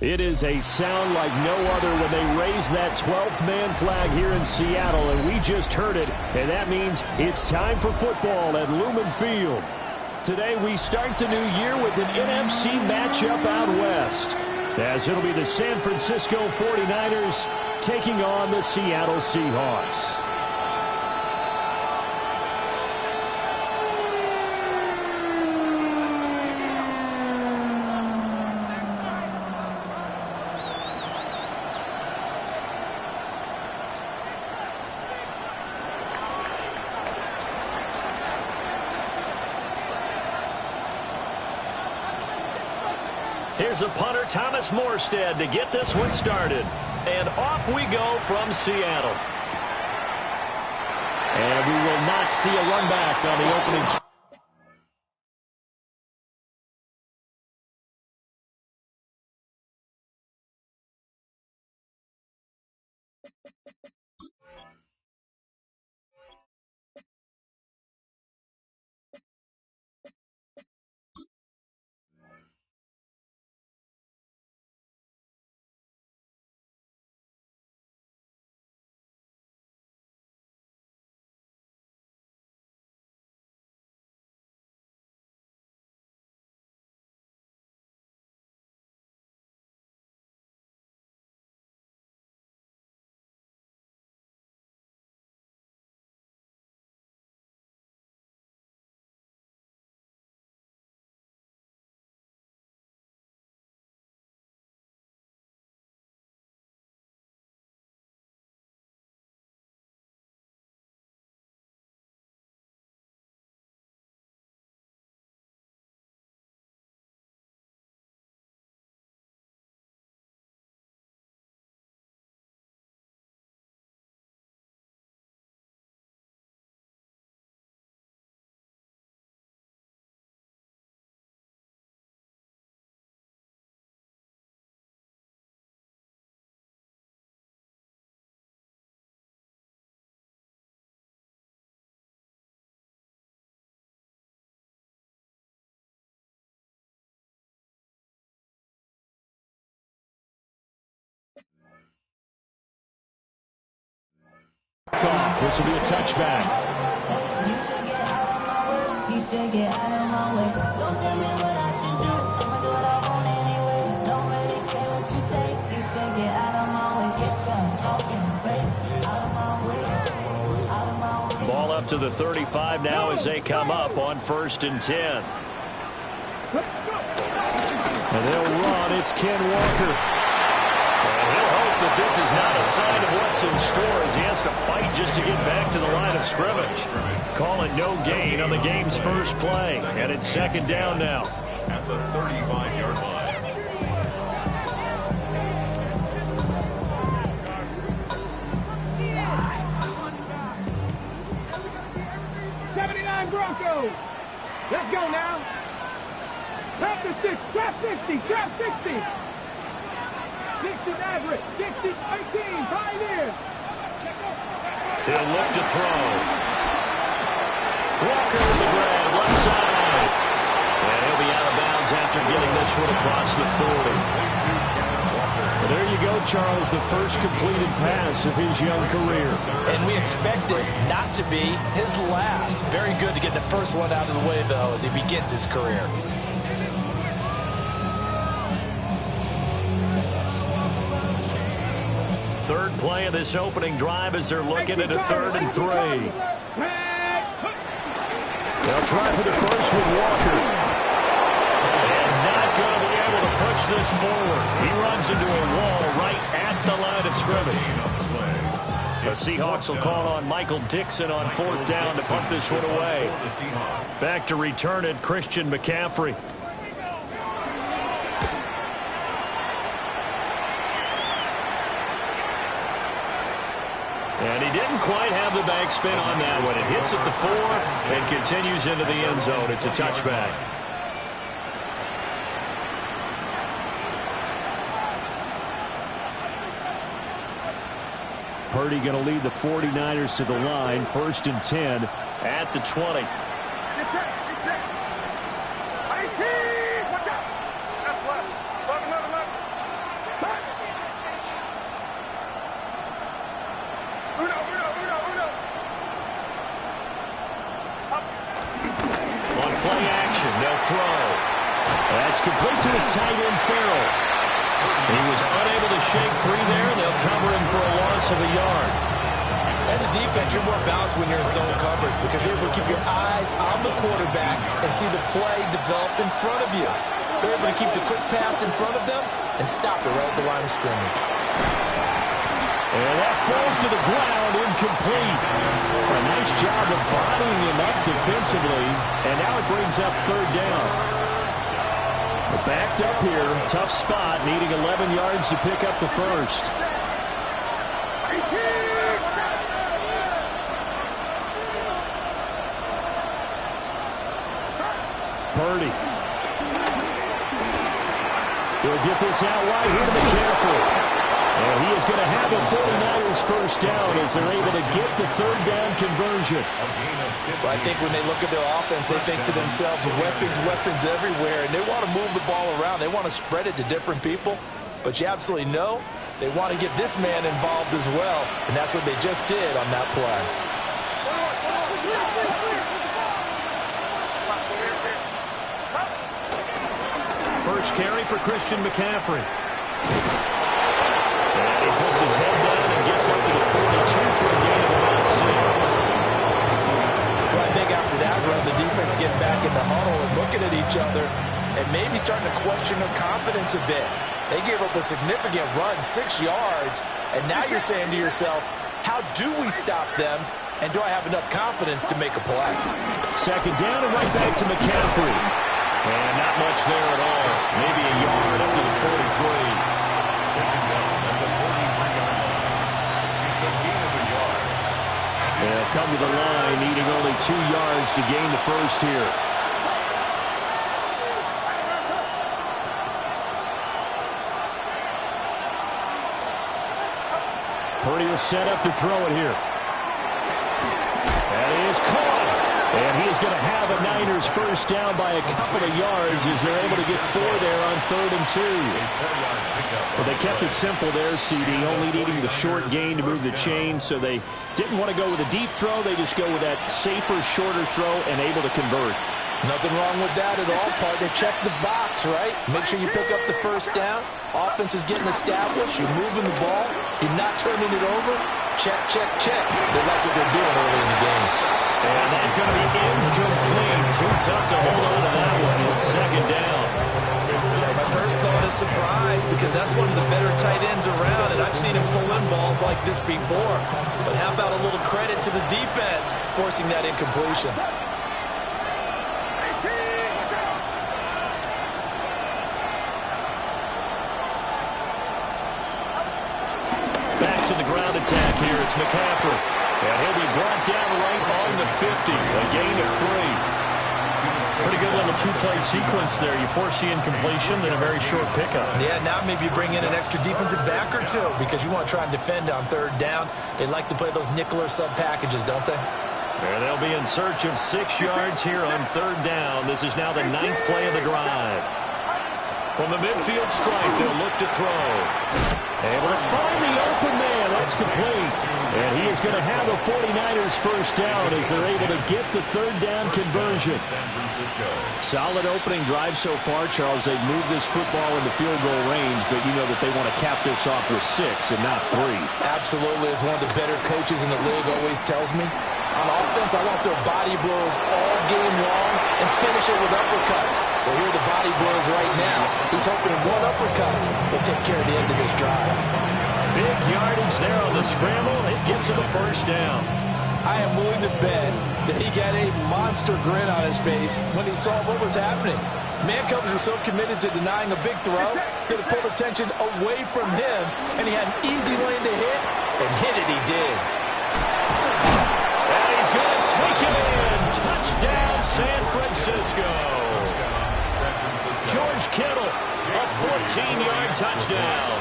It is a sound like no other when they raise that 12th man flag here in Seattle, and we just heard it, and that means it's time for football at Lumen Field. Today we start the new year with an NFC matchup out west, as it'll be the San Francisco 49ers taking on the Seattle Seahawks. Here's a punter, Thomas Morstead, to get this one started. And off we go from Seattle. And we will not see a run back on the opening. This will be a touchback. You should get out of my way. You should get out of my way. Don't tell me what I should do. I'ma do what I want anyway. Don't really care what you think. You should get out of my way. Get your talking face out of my way. Out of my way. Ball up to the 35 now as they come up on 1st and 10. And they'll run. It's Ken Walker. And he'll hope that this is not a sign of what's in store as he has to fight just to get back to the line of scrimmage. Call it no gain on the game's first play. And it's 2nd down now. At the 35-yard line. Broncos. Let's go now. Trap the 6, trap 60, trap 60. 60 average, 60, 18, Pioneers. He'll look to throw. Walker with the grab, left side. And he'll be out of bounds after getting this one across the 40. Well, there you go, Charles, the first completed pass of his young career. And we expect it not to be his last. Very good to get the first one out of the way, though, as he begins his career. Third play of this opening drive as they're looking at a 3rd and 3. They'll try for the first with Walker. And not going to be able to push this forward. He runs into a wall right at the line of scrimmage. The Seahawks will call on Michael Dixon on 4th down to punt this one away. Back to return it, Christian McCaffrey. And he didn't quite have the backspin on that one. It hits at the 4 and continues into the end zone. It's a touchback. Purdy going to lead the 49ers to the line. 1st and 10 at the 20. Yes, sir. Yes, sir. I see. Watch out. Left, left. Left, left, left. Play action. They'll throw. That's complete to his tight end, Farrell. He was unable to shake free there. They'll cover him for a loss of a yard. As a defense, you're more balanced when you're in zone coverage because you're able to keep your eyes on the quarterback and see the play develop in front of you. They're able to keep the quick pass in front of them and stop it right at the line of scrimmage. And that falls to the ground, incomplete. A nice job of bodying him up defensively, and now it brings up third down. We're backed up here, tough spot, needing 11 yards to pick up the first. Purdy. He'll get this out wide here to McCaffrey. And he is going to have the 49ers first down as they're able to get the third down conversion. Well, I think when they look at their offense, they think to themselves, weapons everywhere, and they want to move the ball around. They want to spread it to different people, but you absolutely know they want to get this man involved as well, and that's what they just did on that play. First carry for Christian McCaffrey. And he puts his head down and gets up to the 42 for a gain of about 6. Well, I think after that run, the defense getting back in the huddle and looking at each other and maybe starting to question their confidence a bit. They gave up a significant run, 6 yards, and now you're saying to yourself, how do we stop them, and do I have enough confidence to make a play? Second down and right back to McCaffrey. And not much there at all. Maybe a yard up to the 43. They'll come to the line, needing only 2 yards to gain the first here. Purdy will set up to throw it here. That is caught. And he is going to have a Niners first down by a couple of yards as they're able to get 4 there on 3rd and 2. Well, they kept it simple there, CD, only needing the short gain to move the chain, so they didn't want to go with a deep throw. They just go with that safer, shorter throw and able to convert. Nothing wrong with that at all, partner. Check the box, right? Make sure you pick up the first down. Offense is getting established. You're moving the ball. You're not turning it over. Check, check, check. They like what they're doing early in the game. And that's going to be incomplete. Too tough to hold on to that one. It's second down. My first thought is surprise because that's one of the better tight ends around, and I've seen him pull in balls like this before. But how about a little credit to the defense forcing that incompletion? Back to the ground attack here. It's McCaffrey. And he'll be brought down right on the 50. A gain of 3. Pretty good little 2-play sequence there. You force the incompletion, then a very short pickup. Yeah, now maybe you bring in an extra defensive back or two because you want to try and defend on 3rd down. They like to play those nickel or sub packages, don't they? There they'll be in search of 6 yards here on 3rd down. This is now the 9th play of the drive. From the midfield stripe, they'll look to throw. Able to find the open man. That's complete. And he is going to have a 49ers first down as they're able to get the 3rd down conversion. Solid opening drive so far, Charles. They've moved this football into field goal range, but you know that they want to cap this off with 6 and not 3. Absolutely. As one of the better coaches in the league always tells me, on offense, I want their body blows all game long and finish it with uppercuts. Well, here are the body blows right now. He's hoping one uppercut will take care of the end of this drive. Big yardage there on the scramble. It gets him a first down. I am willing to bet that he got a monster grin on his face when he saw what was happening. Man-coverage were so committed to denying a big throw that it pulled attention away from him, and he had an easy lane to hit, and hit it he did. And he's going to take it in. Touchdown, San Francisco. George Kittle, a 14-yard touchdown.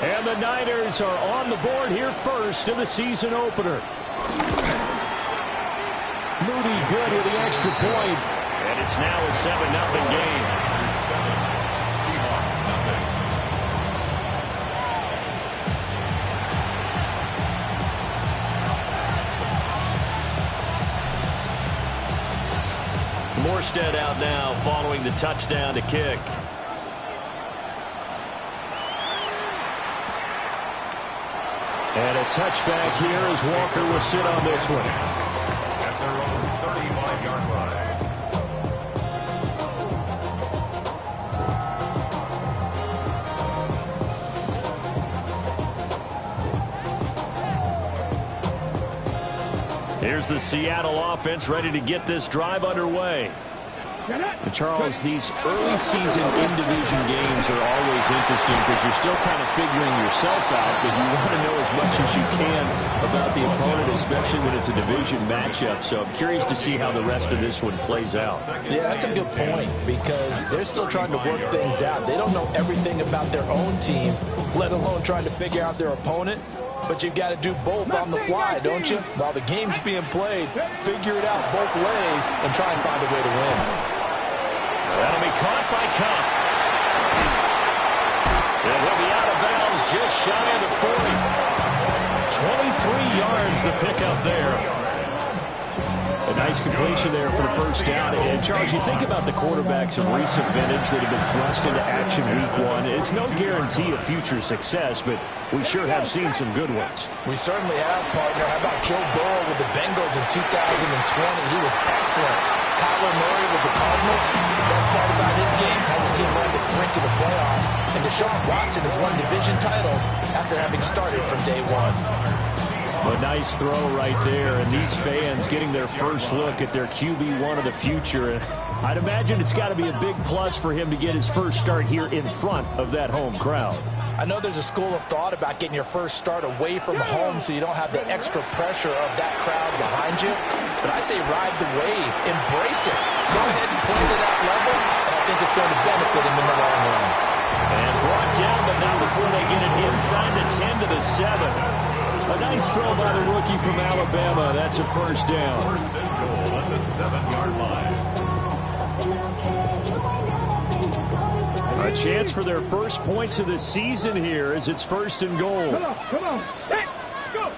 And the Niners are on the board here first in the season opener. Moody good with the extra point. And it's now a 7-0 game. Morstead out now following the touchdown to kick. And a touchback here as Walker will sit on this one. At their own 35-yard line. Here's the Seattle offense ready to get this drive underway. And Charles, these early season in-division games are always interesting because you're still kind of figuring yourself out, but you want to know as much as you can about the opponent, especially when it's a division matchup. So I'm curious to see how the rest of this one plays out. Yeah, that's a good point because they're still trying to work things out. They don't know everything about their own team, let alone trying to figure out their opponent. But you've got to do both on the fly, don't you? While the game's being played, figure it out both ways and try and find a way to win. That'll be caught by Cup. It will be out of bounds just shy of the 40. 23 yards the pickup there. A nice completion there for the first down. And Charles, you think about the quarterbacks of recent vintage that have been thrust into action week one. It's no guarantee of future success, but we sure have seen some good ones. We certainly have, partner. How about Joe Burrow with the Bengals in 2020? He was excellent. Kyler Murray with the Cardinals. The best part about his game has his team on the brink of the playoffs. And Deshaun Watson has won division titles after having started from day one. A nice throw right there, and these fans getting their first look at their QB1 of the future. And I'd imagine it's got to be a big plus for him to get his first start here in front of that home crowd. I know there's a school of thought about getting your first start away from home so you don't have the extra pressure of that crowd behind you. But I say ride the wave, embrace it. Go ahead and play to that level, and I think it's going to benefit him in the long run. And brought down, but not before they get it inside the 10 to the 7. A nice throw by the rookie from Alabama. That's a first down. First and goal at the 7-yard line. A chance for their first points of the season here as it's first and goal. Come on. Let's go.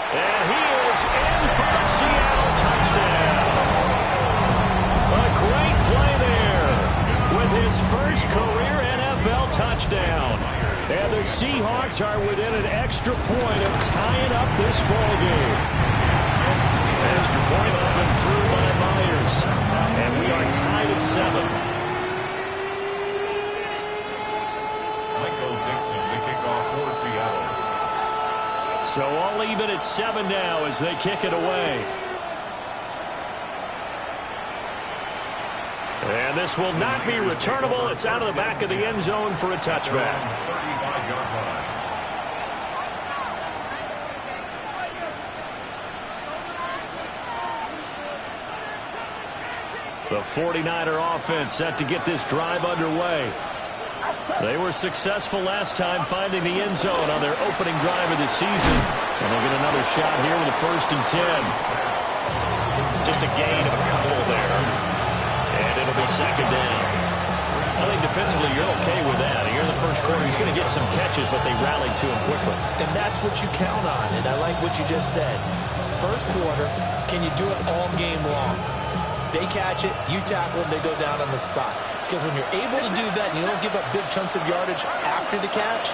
And he is in for the Seattle touchdown. A great play there with his first career NFL touchdown. And the Seahawks are within an extra point of tying up this ball game. Extra point up and through by Myers. And we are tied at 7. Michael Dixon, the kickoff for Seattle. So all even at 7 now as they kick it away. And this will not be returnable. It's out of the back of the end zone for a touchback. 35-yard line. The 49er offense set to get this drive underway. They were successful last time finding the end zone on their opening drive of the season. And they'll get another shot here with a first and 10. Just a gain of a couple there. And it'll be second down. I think defensively you're okay with that. Here in the first quarter, he's going to get some catches, but they rallied to him quickly. And that's what you count on, and I like what you just said. First quarter, can you do it all game long? They catch it, you tackle them, they go down on the spot. Because when you're able to do that and you don't give up big chunks of yardage after the catch,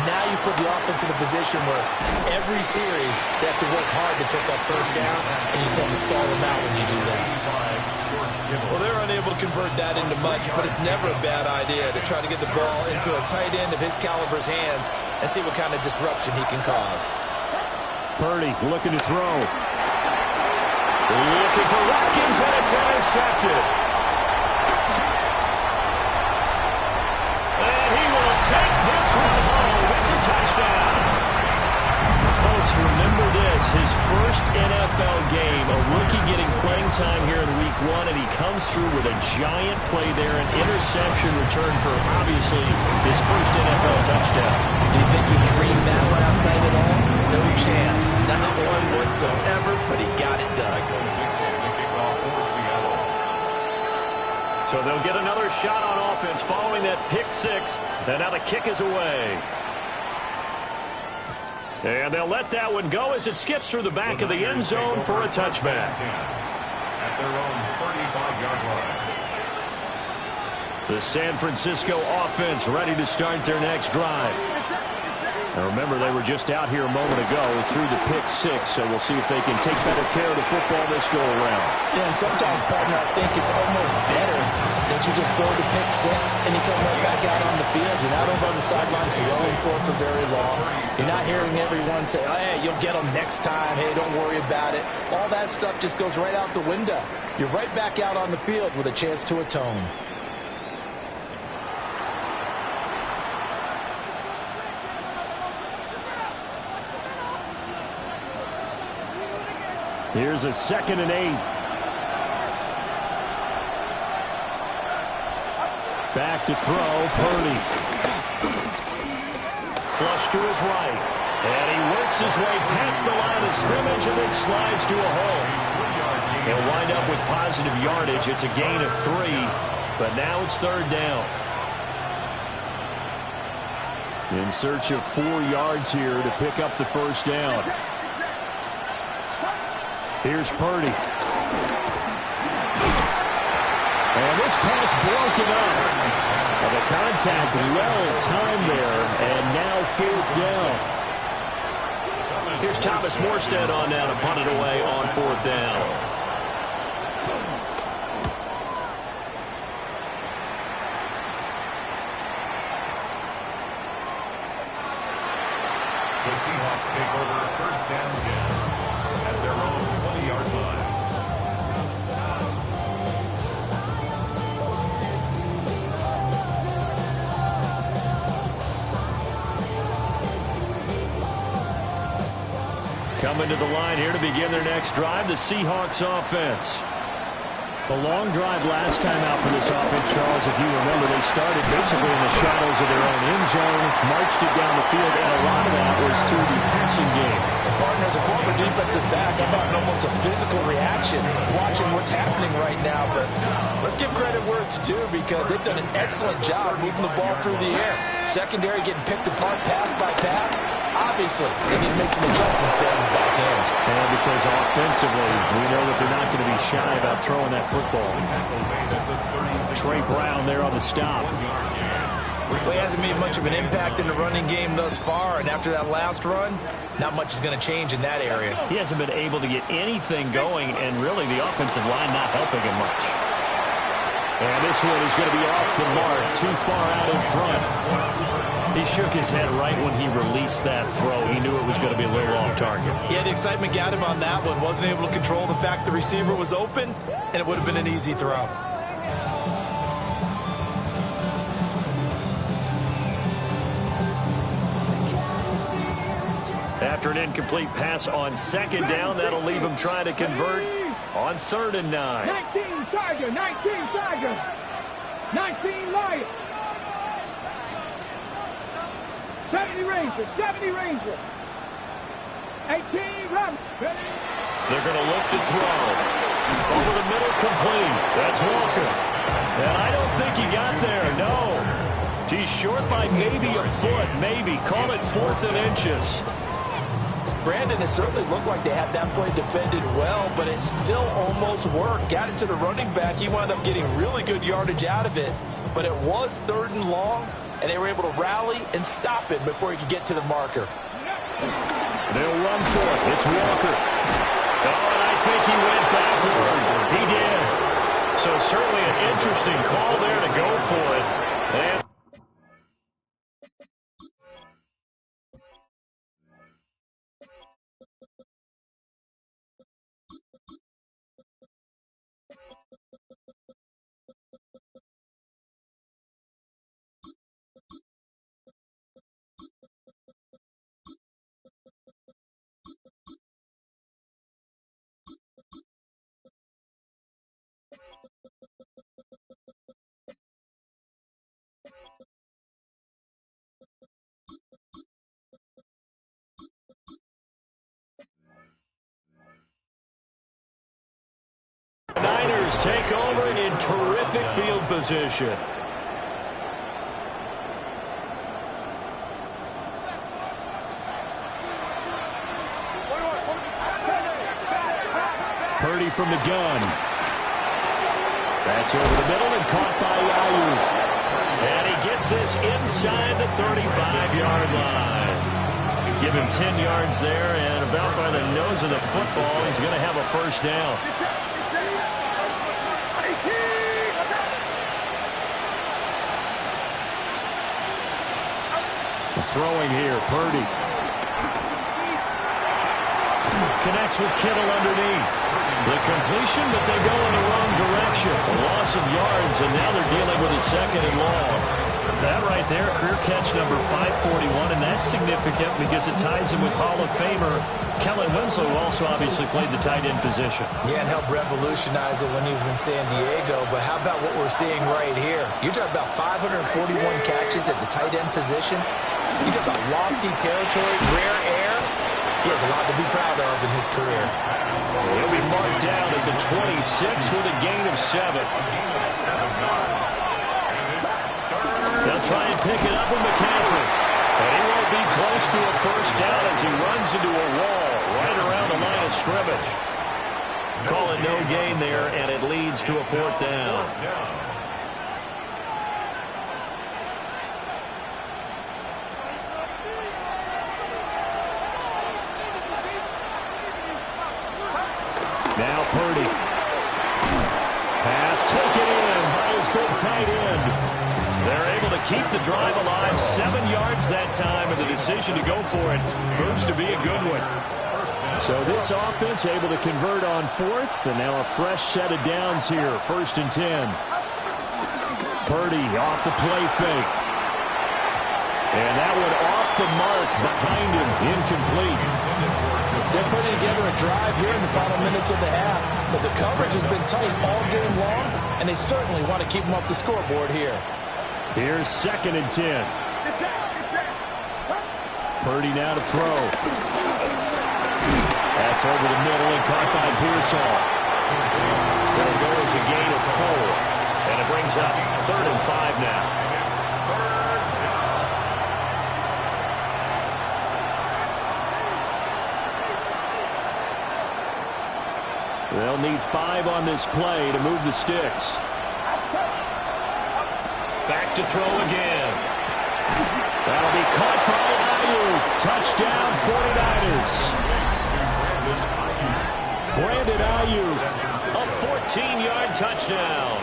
now you put the offense in a position where every series they have to work hard to pick up first downs, and you tend to stall them out when you do that. Well, they're unable to convert that into much, but it's never a bad idea to try to get the ball into a tight end of his caliber's hands and see what kind of disruption he can cause. Purdy looking to throw. Looking for Watkins, and it's intercepted. And he will take this one home. It's a touchdown. Folks, remember this, his first NFL game, a rookie getting playing time here in week 1, and he comes through with a giant play there, an interception return for, obviously, his first NFL touchdown. Do you think he dreamed that last night at all? No chance. Not one whatsoever, but he got it done. So they'll get another shot on offense following that pick 6, and now the kick is away. And they'll let that one go as it skips through the back of the end zone for a touchback. At their own 35-yard line. The San Francisco offense ready to start their next drive. Now remember, they were just out here a moment ago through the pick six, so we'll see if they can take better care of the football this go-around. Yeah, and sometimes, partner, I think it's almost better that you just throw the pick six and you come right back out on the field. You're not over on the sidelines dwelling for very long. You're not hearing everyone say, oh, hey, you'll get them next time. Hey, don't worry about it. All that stuff just goes right out the window. You're right back out on the field with a chance to atone. Here's a 2nd and 8. Back to throw, Purdy. Flush to his right. And he works his way past the line of scrimmage and then slides to a hole. He'll wind up with positive yardage. It's a gain of 3, but now it's 3rd down. In search of 4 yards here to pick up the 1st down. Here's Purdy. And this pass broken up. And the contact well timed there, and now 4th down. Here's Thomas Morstead on down to punt it away on 4th down. The Seahawks take over 1st down 10 at their own 20-yard line. Coming to the line here to begin their next drive, the Seahawks offense. A long drive last time out for this offense, Charles. If you remember, they started basically in the shadows of their own end zone, marched it down the field, and a lot of that was through the passing game. Partner, as a former defensive back, I'm having almost a physical reaction watching what's happening right now. But let's give credit where it's due, because they've done an excellent job moving the ball through the air. Secondary getting picked apart pass by pass. Obviously, they need to make some adjustments there in the back end. And because offensively, we know that they're not going to be shy about throwing that football. Trey Brown there on the stop. Well, he hasn't made much of an impact in the running game thus far, and after that last run, not much is going to change in that area. He hasn't been able to get anything going, and really the offensive line not helping him much. And this one is going to be off the mark, too far out in front. He shook his head right when he released that throw. He knew it was going to be a little off target. Yeah, the excitement got him on that one. Wasn't able to control the fact the receiver was open, and it would have been an easy throw. After an incomplete pass on 2nd down, that'll leave him trying to convert on 3rd and 9. 19 Tiger, 19 Tiger, 19 Lion. 70 Ranger, 70 Ranger. 18 Ram. They're going to look to throw. Over the middle, complete. That's Walker. And I don't think he got there, no. He's short by maybe a foot, maybe. Call it 4th and inches. Brandon, it certainly looked like they had that play defended well, but it still almost worked. Got it to the running back. He wound up getting really good yardage out of it, but it was 3rd and long, and they were able to rally and stop it before he could get to the marker. They'll run for it. It's Walker. Oh, and I think he went backward. He did. So certainly an interesting call there to go for it. And Niners take over in terrific field position. Purdy from the gun. That's over the middle and caught by Ayuk. And he gets this inside the 35-yard line. Give him 10 yards there, and about by the nose of the football, he's going to have a first down. Throwing here, Purdy. Connects with Kittle underneath. The completion, but they go in the wrong direction. A loss of yards, and now they're dealing with a second and long. That right there, career catch number 541, and that's significant because it ties him with Hall of Famer Kellen Winslow, who also obviously played the tight end position. Yeah, and helped revolutionize it when he was in San Diego. But how about what we're seeing right here? You're talking about 541 catches at the tight end position. You talk about lofty territory, rare air. He has a lot to be proud of in his career. He'll be marked down at the 26 with a gain of 7. They'll try and pick it up with McCaffrey. But he won't be close to a first down as he runs into a wall right around the line of scrimmage. Call it no gain there, and it leads to a 4th down. Now Purdy. Pass taken in by his big tight end. They're able to keep the drive alive. 7 yards that time, and the decision to go for it proves to be a good one. So this offense able to convert on 4th, and now a fresh set of downs here. 1st and 10. Purdy off the play fake. And that one off the mark behind him. Incomplete. They're putting together a drive here in the final minutes of the half, but the coverage has been tight all game long, and they certainly want to keep them off the scoreboard here. Here's 2nd and 10. Purdy now to throw. That's over the middle and caught by Pearsall. It'll go as a gain of 4, and it brings up 3rd and 5 now. They'll need 5 on this play to move the sticks. Back to throw again. That'll be caught by Ayuk. Touchdown, 49ers. Brandon Ayuk, a 14-yard touchdown.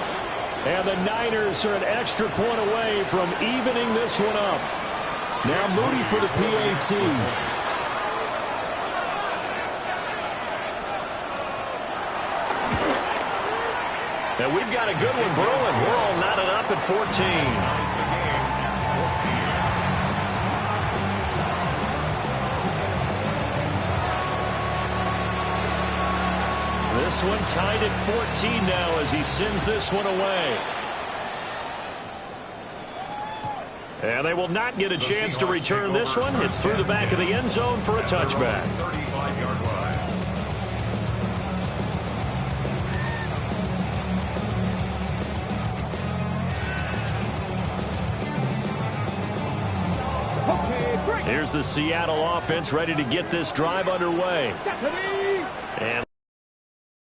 And the Niners are an extra point away from evening this one up. Now Moody for the PAT. And we've got a good one brewing. We're all knotted up at 14. This one tied at 14 now as he sends this one away. And they will not get a chance to return this one. It's through the back of the end zone for a touchback. 35-yard line. Here's the Seattle offense ready to get this drive underway. And